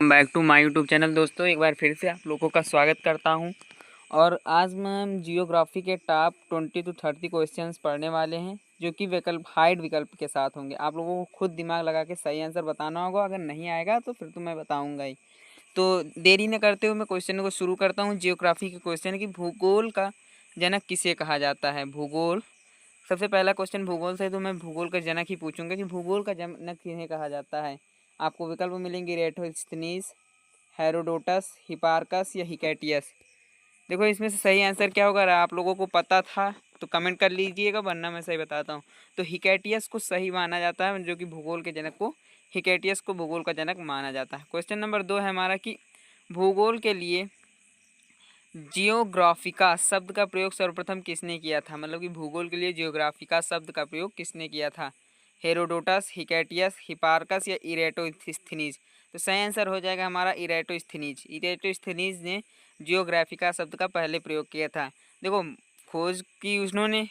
Back to my YouTube channel. दोस्तों, एक बार फिर से आप लोगों का स्वागत करता हूं। और आज हम जियोग्राफी के टॉप 20 to 30 क्वेश्चंस पढ़ने वाले हैं, जो कि विकल्प हाइड विकल्प के साथ होंगे। आप लोगों को खुद दिमाग लगा के सही आंसर बताना होगा। अगर नहीं आएगा तो फिर तो मैं बताऊंगा ही। तो देरी न करते हुए मैं क्वेश्चन को शुरू करता हूँ। जियोग्राफी के क्वेश्चन की भूगोल का जनक किसे कहा जाता है? भूगोल, सबसे पहला क्वेश्चन भूगोल से, तो मैं भूगोल का जनक ही पूछूंगा कि भूगोल का जनक किन्हें कहा जाता है। आपको विकल्प मिलेंगे इरेटोस्थनीज, हेरोडोटस, हिपार्कस या हिकैटियस। देखो, इसमें से सही आंसर क्या होगा? अगर आप लोगों को पता था तो कमेंट कर लीजिएगा, वरना मैं सही बताता हूँ। तो हिकैटियस को सही माना जाता है, जो कि भूगोल के जनक को, हिकैटियस को भूगोल का जनक माना जाता है। क्वेश्चन नंबर 2 है हमारा कि भूगोल के लिए जियोग्राफिका शब्द का प्रयोग सर्वप्रथम किसने किया था? मतलब कि भूगोल के लिए जियोग्राफिका शब्द का प्रयोग किसने किया था? हेरोडोटस, हिकैटियस, हिपार्कस या इरेटोस्थनीज। तो सही आंसर हो जाएगा हमारा इरेटोस्थनीज। इरेटोस्थनीज ने जियोग्राफिका शब्द का पहले प्रयोग किया था। देखो, खोज की उन्होंने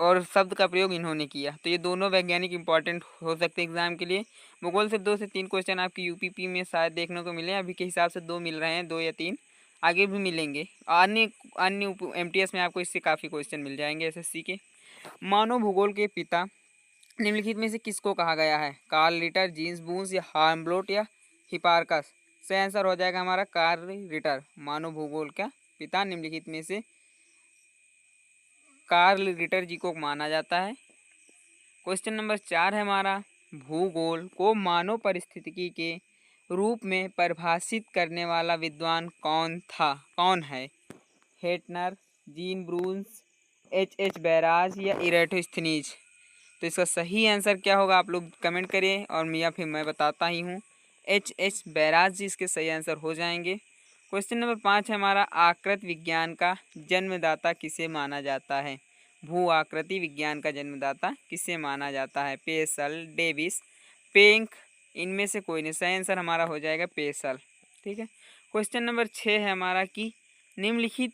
और शब्द का प्रयोग इन्होंने किया। तो ये दोनों वैज्ञानिक इंपॉर्टेंट हो सकते हैं एग्जाम के लिए। भूगोल से 2 से 3 क्वेश्चन आपकी यूपीपी में शायद देखने को मिले। अभी के हिसाब से 2 मिल रहे हैं, 2 या 3 आगे भी मिलेंगे। अन्य अन्य एमटीएस में आपको इससे काफ़ी क्वेश्चन मिल जाएंगे एसएससी के। मानव भूगोल के पिता निम्नलिखित में से किसको कहा गया है? कार्ल रिटर, जीन्स बून्स या हार्मब्लोट या हिपार्कस। सही आंसर हो जाएगा हमारा कार्ल रिटर। मानव भूगोल का पिता निम्नलिखित में से कार्ल रिटर जी को माना जाता है। क्वेश्चन नंबर 4 है हमारा, भूगोल को मानव परिस्थितिकी के रूप में परिभाषित करने वाला विद्वान कौन है? हेटनर, जीन ब्रून्स, एच बैराज या इरेटोस्थनीज। तो इसका सही आंसर क्या होगा? आप लोग कमेंट करिए और फिर मैं बताता ही हूँ। एच बैराज जी इसके सही आंसर हो जाएंगे। क्वेश्चन नंबर 5 है हमारा, आकृति विज्ञान का जन्मदाता किसे माना जाता है? भू आकृति विज्ञान का जन्मदाता किसे माना जाता है? पेसल, डेविस, पेंक, इनमें से कोई नहीं। सही आंसर हमारा हो जाएगा पेसल। ठीक है। क्वेश्चन नंबर 6 है हमारा कि निम्नलिखित,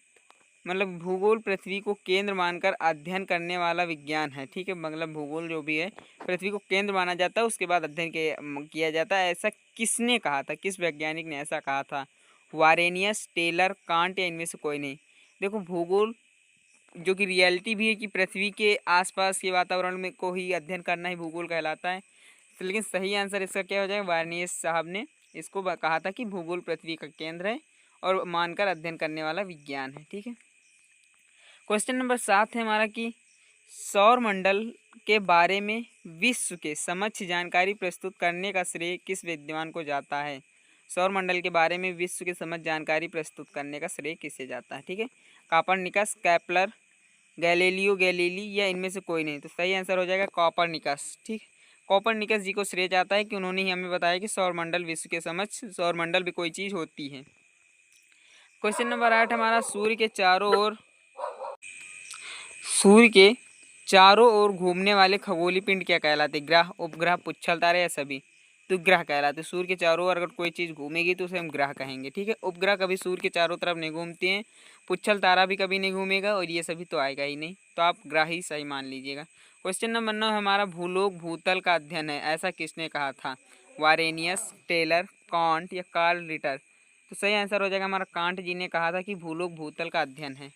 मतलब भूगोल पृथ्वी को केंद्र मानकर अध्ययन करने वाला विज्ञान है। ठीक है, मतलब भूगोल जो भी है पृथ्वी को केंद्र माना जाता है, उसके बाद अध्ययन किया जाता है। ऐसा किसने कहा था? किस वैज्ञानिक ने ऐसा कहा था? वारेनियस, टेलर, कांट या इनमें से कोई नहीं। देखो, भूगोल जो कि रियलिटी भी है कि पृथ्वी के आसपास के वातावरण में को ही अध्ययन करना ही भूगोल कहलाता है। तो लेकिन सही आंसर इसका क्या हो जाएगा? वारेनियस साहब ने इसको कहा था कि भूगोल पृथ्वी का केंद्र है और मानकर अध्ययन करने वाला विज्ञान है। ठीक है। क्वेश्चन नंबर 7 है हमारा कि सौर मंडल के बारे में विश्व के समक्ष जानकारी प्रस्तुत करने का श्रेय किस विद्वान को जाता है? सौर मंडल के बारे में विश्व के समक्ष जानकारी प्रस्तुत करने का श्रेय किसे जाता है? ठीक है, कापरनिकस, कैप्लर, गैलीलियो गैलीली या इनमें से कोई नहीं। तो सही आंसर हो जाएगा कॉपरनिकस। ठीक, कॉपरनिकस जी को श्रेय जाता है कि उन्होंने ही हमें बताया कि सौर मंडल विश्व के समक्ष, सौर मंडल भी कोई चीज़ होती है। क्वेश्चन नंबर 8 हमारा, सूर्य के चारों ओर घूमने वाले खगोलीय पिंड क्या कहलाते? ग्रह, उपग्रह, पुच्छल तारे या सभी? तो ग्रह कहलाते। सूर्य के चारों ओर अगर कोई चीज़ घूमेगी तो उसे हम ग्रह कहेंगे। ठीक है, उपग्रह कभी सूर्य के चारों तरफ नहीं घूमते हैं, पुच्छल तारा भी कभी नहीं घूमेगा और ये सभी तो आएगा ही नहीं। तो आप ग्रह ही सही मान लीजिएगा। क्वेश्चन नंबर 9 हमारा, भूलोक भूतल का अध्ययन है, ऐसा किसने कहा था? वारेनियस, टेलर, कांट या कार्ल रिटर। तो सही आंसर हो जाएगा हमारा कांट जी ने कहा था कि भूलोक भूतल का अध्ययन है।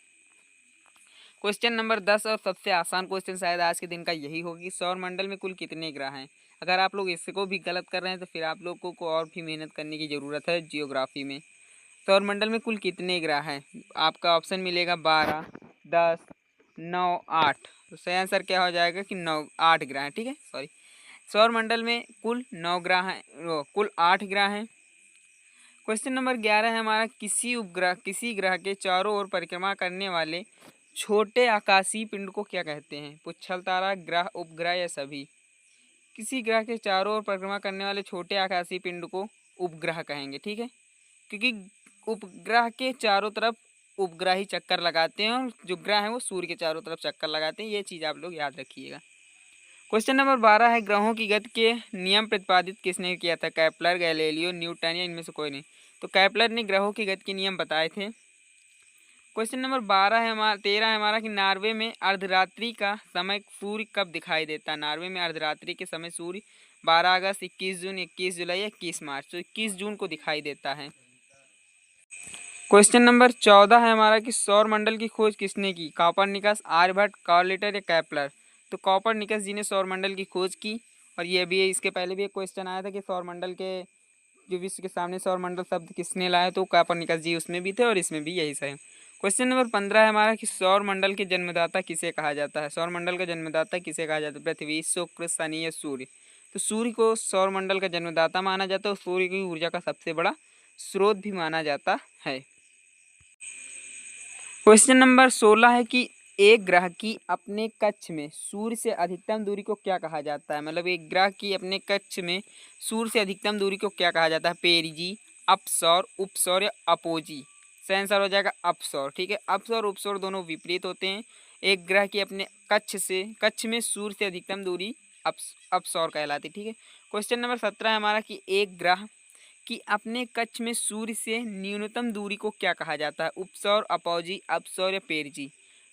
क्वेश्चन नंबर 10 और सबसे आसान क्वेश्चन शायद आज के दिन का यही होगा कि सौर मंडल में कुल कितने ग्रह हैं? अगर आप लोग इसको भी गलत कर रहे हैं तो फिर आप लोगों को और भी मेहनत करने की ज़रूरत है जियोग्राफी में। सौर मंडल में कुल कितने ग्रह हैं? आपका ऑप्शन मिलेगा 12, 10, 9, 8। तो सही आंसर क्या हो जाएगा कि 9, 8 ग्रह हैं। ठीक है, सॉरी, सौर मंडल में कुल 9 ग्रह हैं, कुल 8 ग्रह हैं। क्वेश्चन नंबर 11 है हमारा, किसी ग्रह के चारों ओर परिक्रमा करने वाले छोटे आकाशीय पिंड को क्या कहते हैं? पुच्छल तारा, ग्रह, उपग्रह या सभी? किसी ग्रह के चारों ओर परिक्रमा करने वाले छोटे आकाशीय पिंड को उपग्रह कहेंगे। ठीक है, क्योंकि उपग्रह के चारों तरफ उपग्रह ही चक्कर लगाते हैं और जो ग्रह हैं वो सूर्य के चारों तरफ चक्कर लगाते हैं। ये चीज़ आप लोग याद रखिएगा। क्वेश्चन नंबर 12 है, ग्रहों की गति के नियम प्रतिपादित किसने किया था? कैप्लर, गैलीलियो, न्यूटन या इनमें से कोई नहीं। तो कैप्लर ने ग्रहों की गति के नियम बताए थे। क्वेश्चन नंबर 13 है हमारा कि नार्वे में अर्धरात्रि का समय सूर्य कब दिखाई देता है? नार्वे में अर्धरात्रि के समय सूर्य 12 अगस्त, 21 जून, 21 जुलाई, 21 मार्च। तो 21 जून को दिखाई देता है। क्वेश्चन नंबर 14 है हमारा कि सौर मंडल की खोज किसने की? कॉपरनिकस, आर्यभट्ट, कार्लेटर या केपलर? तो कॉपरनिकस जी ने सौर मंडल की खोज की। और ये भी इसके पहले भी एक क्वेश्चन आया था कि सौर मंडल के जो विश्व के सामने सौर मंडल शब्द किसने लाया, तो कॉपरनिकस जी उसमें भी थे और इसमें भी यही सही। क्वेश्चन नंबर 15 है हमारा कि सौर मंडल के जन्मदाता किसे कहा जाता है? सौर मंडल का जन्मदाता किसे कहा जाता है? पृथ्वी, शुक्र, शनि या सूर्य? तो सूर्य को सौर मंडल का जन्मदाता माना जाता है और सूर्य की ऊर्जा का सबसे बड़ा स्रोत भी माना जाता है। क्वेश्चन नंबर 16 है कि एक ग्रह की अपने कक्ष में सूर्य से अधिकतम दूरी को क्या कहा जाता है? मतलब एक ग्रह की अपने कक्ष में सूर्य से अधिकतम दूरी को क्या कहा जाता है? पेरिजी, अपसौर, उपसौर या अपोजी? सही आंसर हो जाएगा अपसौर। ठीक है, अपसौर उपसौर दोनों विपरीत होते हैं। एक ग्रह की अपने कक्ष में सूर्य से अधिकतम दूरी अपसौर कहलाती। ठीक है। क्वेश्चन नंबर 17 है हमारा कि एक ग्रह कि अपने कक्ष में सूर्य से न्यूनतम दूरी को क्या कहा जाता है? उपसौर, अपौजी, अपसौर या पेरजी?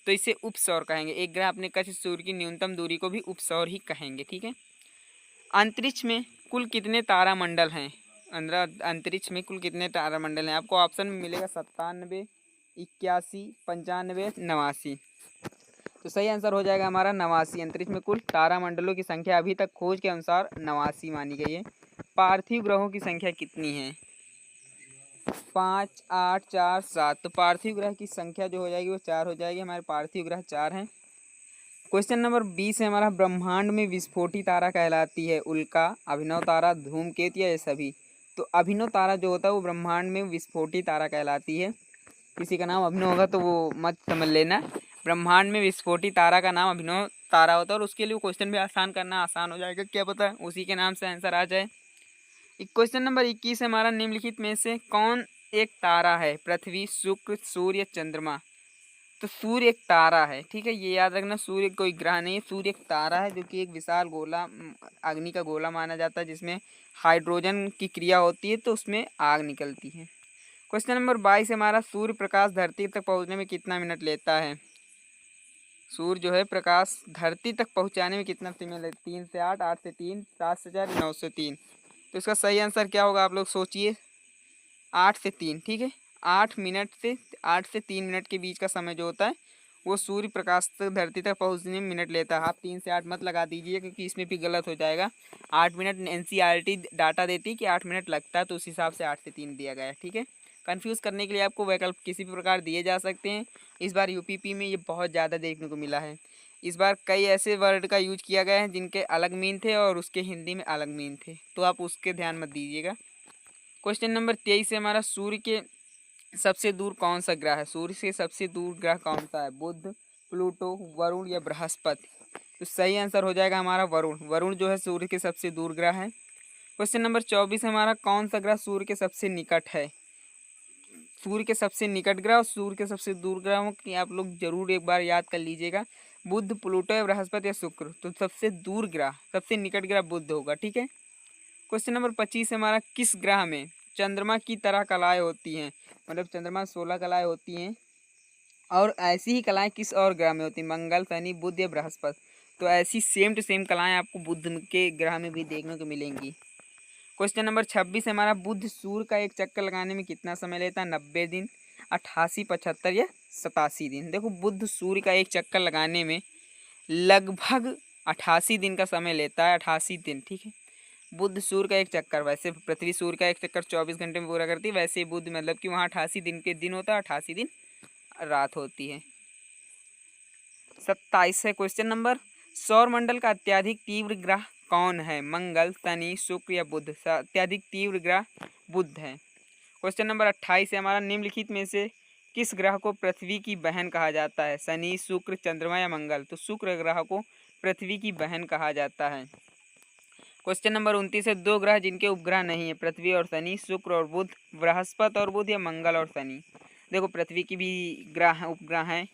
तो इसे उपसौर कहेंगे। एक ग्रह अपने कक्ष से सूर्य की न्यूनतम दूरी को भी उपसौर ही कहेंगे। ठीक है। अंतरिक्ष में कुल कितने तारामंडल हैं? अंतरिक्ष में कुल कितने तारामंडल हैं? आपको ऑप्शन में मिलेगा 97, 81, 95, 89। तो सही आंसर हो जाएगा हमारा 89। अंतरिक्ष में कुल तारामंडलों की संख्या अभी तक खोज के अनुसार 89 मानी गई है। पार्थिव ग्रहों की संख्या कितनी है? 5, 8, 4, 7। तो पार्थिव ग्रह की संख्या जो हो जाएगी वो 4 हो जाएगी। हमारे पार्थिव ग्रह 4 हैं। क्वेश्चन नंबर 20 है हमारा ब्रह्मांड में विस्फोटी तारा कहलाती है उल्का, अभिनव तारा, धूमकेतु या ये सभी? तो अभिनव तारा जो होता है वो ब्रह्मांड में विस्फोटी तारा कहलाती है। किसी का नाम अभिनव होगा तो वो मत समझ लेना। ब्रह्मांड में विस्फोटी तारा का नाम अभिनव तारा होता है और उसके लिए क्वेश्चन भी आसान करना आसान हो जाएगा। क्या पता उसी के नाम से आंसर आ जाए। क्वेश्चन नंबर 21 है हमारा निम्नलिखित में से कौन एक तारा है? पृथ्वी, शुक्र, सूर्य, चंद्रमा? तो सूर्य एक तारा है। ठीक है, ये याद रखना, सूर्य कोई ग्रह नहीं है, सूर्य एक तारा है जो कि एक विशाल गोला, अग्नि का गोला माना जाता है जिसमें हाइड्रोजन की क्रिया होती है तो उसमें आग निकलती है। क्वेश्चन नंबर 22 हमारा सूर्य प्रकाश धरती तक पहुंचने में कितना मिनट लेता है? सूर्य जो है प्रकाश धरती तक पहुंचाने में कितना समय लेता है? 3 से 8, 8 से 3, 7 से 4, 9 से 3? तो इसका सही आंसर क्या होगा आप लोग सोचिए। 8 से 3। ठीक है, 8 से 3 मिनट के बीच का समय जो होता है वो सूर्य प्रकाश तक धरती तक पहुंचने में मिनट लेता है। आप 3 से 8 मत लगा दीजिए क्योंकि इसमें भी गलत हो जाएगा। 8 मिनट एनसीईआरटी डाटा देती है कि 8 मिनट लगता है तो उस हिसाब से 8 से 3 दिया गया है। ठीक है, कन्फ्यूज़ करने के लिए आपको वैकल्प किसी भी प्रकार दिए जा सकते हैं। इस बार यूपीपी में ये बहुत ज़्यादा देखने को मिला है। इस बार कई ऐसे वर्ड का यूज किया गया है जिनके अलग मीन थे और उसके हिंदी में अलग मीन थे, तो आप उसके ध्यान मत दीजिएगा। क्वेश्चन नंबर 23 है हमारा सूर्य के सबसे दूर कौन सा ग्रह है? सूर्य से सबसे दूर ग्रह कौन सा है? बुध, प्लूटो, वरुण या बृहस्पति? तो सही आंसर हो जाएगा हमारा वरुण। वरुण जो है सूर्य के सबसे दूर ग्रह है। क्वेश्चन नंबर 24 है हमारा कौन सा ग्रह सूर्य के सबसे निकट है? सूर्य के सबसे निकट ग्रह और सूर्य के सबसे दूर ग्रहों की आप लोग जरूर एक बार याद कर लीजिएगा। बुध, प्लूटो या बृहस्पति या शुक्र? तो सबसे दूर ग्रह, सबसे निकट ग्रह बुध होगा। ठीक है। क्वेश्चन नंबर 25 हमारा किस ग्रह में चंद्रमा की तरह कलाएं होती हैं? मतलब चंद्रमा 16 कलाएं होती हैं और ऐसी ही कलाएं किस और ग्रह में होती हैं? मंगल, शनि, बुध या बृहस्पति? तो ऐसी सेम टू सेम कलाएं आपको बुध के ग्रह में भी देखने को मिलेंगी। क्वेश्चन नंबर 26 हमारा बुध सूर्य का एक चक्कर लगाने में कितना समय लेता है? 90 दिन, 88, 75 या 87 दिन? देखो बुध सूर्य का एक चक्कर लगाने में लगभग 88 दिन का समय लेता है। 88 दिन। ठीक है, बुध सूर्य का एक चक्कर, वैसे पृथ्वी सूर्य का एक चक्कर 24 घंटे में पूरा करती है, वैसे ही बुध मतलब कि वहाँ 88 दिन के दिन होता है, 88 दिन रात होती है। 27 है क्वेश्चन नंबर सौरमंडल का अत्यधिक तीव्र ग्रह कौन है? मंगल, शनि, शुक्र या बुध? अत्यधिक तीव्र ग्रह बुध है। क्वेश्चन नंबर 28 है हमारा निम्नलिखित में से किस ग्रह को पृथ्वी की बहन कहा जाता है? शनि, शुक्र, चंद्रमा या मंगल? तो शुक्र ग्रह को पृथ्वी की बहन कहा जाता है। क्वेश्चन नंबर 29 है दो ग्रह जिनके उपग्रह नहीं है, पृथ्वी और शनि, शुक्र और बुध, बृहस्पति और बुध या मंगल और शनि? देखो पृथ्वी की भी ग्रह उपग्रह हैं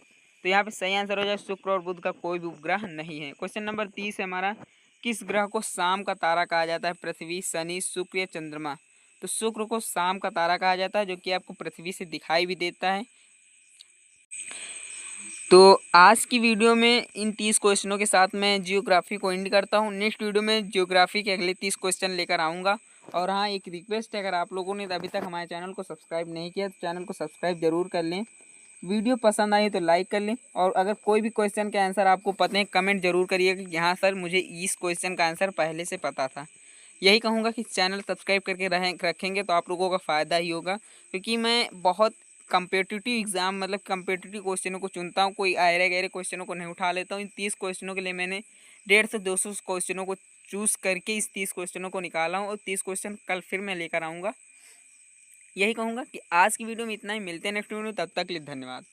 तो यहाँ पे सही आंसर हो जाए शुक्र और बुध का कोई भी उपग्रह नहीं है। क्वेश्चन नंबर 30 है हमारा किस ग्रह को शाम का तारा कहा जाता है? पृथ्वी, शनि, शुक्र या चंद्रमा? तो शुक्र को शाम का तारा कहा जाता है जो कि आपको पृथ्वी से दिखाई भी देता है। तो आज की वीडियो में इन 30 क्वेश्चनों के साथ मैं जियोग्राफी को एंड करता हूँ। नेक्स्ट वीडियो में जियोग्राफी के अगले 30 क्वेश्चन लेकर आऊँगा। और हाँ, एक रिक्वेस्ट है, अगर आप लोगों ने अभी तक हमारे चैनल को सब्सक्राइब नहीं किया तो चैनल को सब्सक्राइब जरूर कर लें। वीडियो पसंद आई तो लाइक कर लें, और अगर कोई भी क्वेश्चन का आंसर आपको पता है कमेंट जरूर करिए कि यहाँ सर मुझे इस क्वेश्चन का आंसर पहले से पता था। यही कहूँगा कि चैनल सब्सक्राइब करके रखेंगे तो आप लोगों का फ़ायदा ही होगा, क्योंकि मैं बहुत कम्पिटिटिव एग्ज़ाम मतलब कम्पिटिटिव क्वेश्चनों को चुनता हूँ, कोई आयरे गहरे क्वेश्चनों को नहीं उठा लेता हूँ। इन 30 क्वेश्चनों के लिए मैंने 150 से 200 क्वेश्चनों को चूज़ करके इस 30 क्वेश्चनों को निकाला हूँ, और 30 क्वेश्चन कल फिर मैं लेकर आऊँगा। यही कहूँगा कि आज की वीडियो में इतना ही। मिलते हैं नेक्स्ट वीडियो में, तब तक के लिए धन्यवाद।